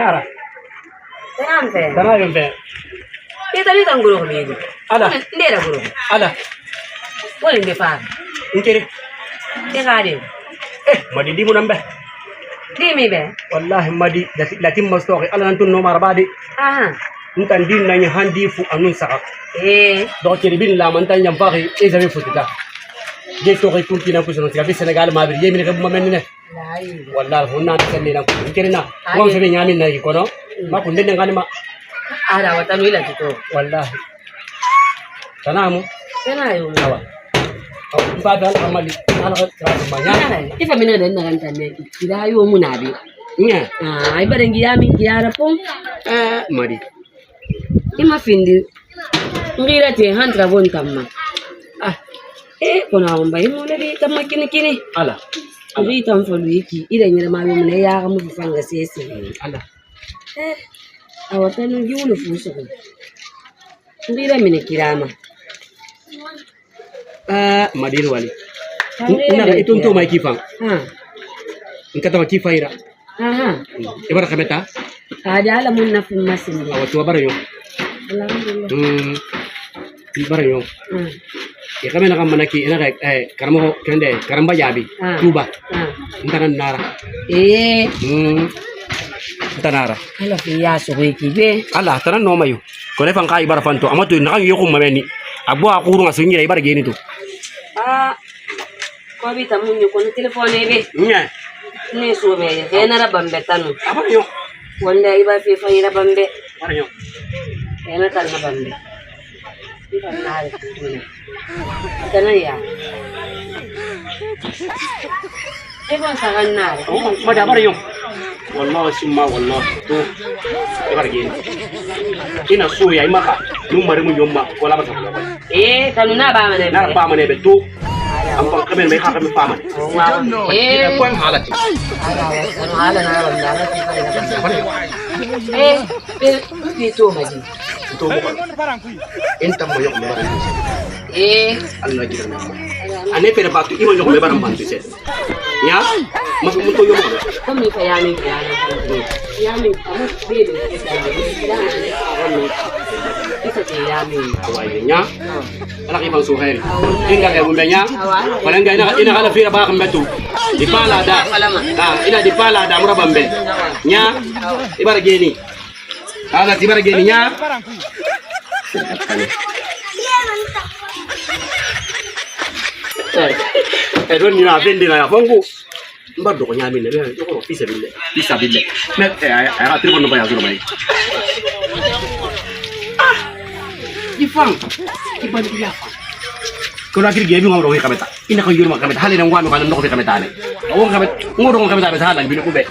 Yara. Tenante. Tana yung be. Ito dito ang guru ko dito. Ala. Hindi na guru. Ala. Wala hindi pa. Inkiri. Teka din. Madi di mo nambe. Di mi be. Wallahi madi latim mastoki ala nantun no marabadi. Aha. Ntan din na handi fu anun saka. Do kiri bin la man tan yam faki e zabe futita. Je to kay kunti na kusuno tiga bi Senegal ma bi yemi ne kam men ne. Wallahi honna tan ne na inkiri na. Ngam sabe nyamin na ko no. Ma kun den ngani ma. Ada wata nila dito. Wallahi. Tanamu. Tena yung Awa. Ba da amali. Ala ka manya. Ifa mina da nan tan ne. Kira yo muna bi. Nya. Ai badan giyami giyara pon. Madi. Ima findi. Ngira te hantra bon tamma. Kono awon bayi mo nabi tamma kini. Ala. Abi tan fo wiki ida nyira ma mo ne ya ga mu fanga sese. Ala. Awata no giwulu fuso ko. Ngira mine kirama. Madir wali. Ina itu untuk mai kifang. Ingkata ma kifaira. Aha. Ibara kameta. Ada ala mun na fu masin. Awatu abara yo. Alhamdulillah. Ibara yo. Ya kami nak manaki ina karamo kende karamba yabi. Tuba. Intana nara. Tanara. Ala fiya so wiki be. Ala tanan no mayu. Ko le fan ka ibara fanto amatu na kan yokum mameni. Abu akuru ngasungira ibara geni to. Ko bi tamunyo ko telefone be. Nya. Ni so be yana rabambe tanu. Apa yo? Wanda iba fi fa ira bambe. Apa yo? Yana tan na bambe. Iba na ala tuni. Kana ya. Iba sa kanna. Mada apa yo? Wallahi summa wallahi to ibara geni. Ina so yayi maka numari mu yomma wala ba ta. Kanu na ba mane. Na ba mane be to. Ampang kami may kami paman. Ko ang halati. Kanu hala na ba Pito maji. Ito mo. Entam mo yung mebarang. Allah kita nama. Ane pera batu iman yung mebarang bantu set. Ya, mas munto yung mo. Kami kayami. Yami kamu bebe. Isa kayami. Awalnya, laki bang suhen. Hingga kayak bumbenya. Walang gaya ina kala fira ba kambatu. Di pala da. Ina di pala da mura bambe. Nya, ibara geni. Ala ibara geni nya. Don ni na bendi na fongu. Mbar do ko nyami ne be ko pisa bille. Me ay tribo no baya zuro mai. Ifang. Iban dia. Kono akiri gebi ngoro kameta. Ina ko yurma kameta hale na ngwano kana ndoko be kameta ne. Awon kameta ngoro ngom kameta be halan bi ko be.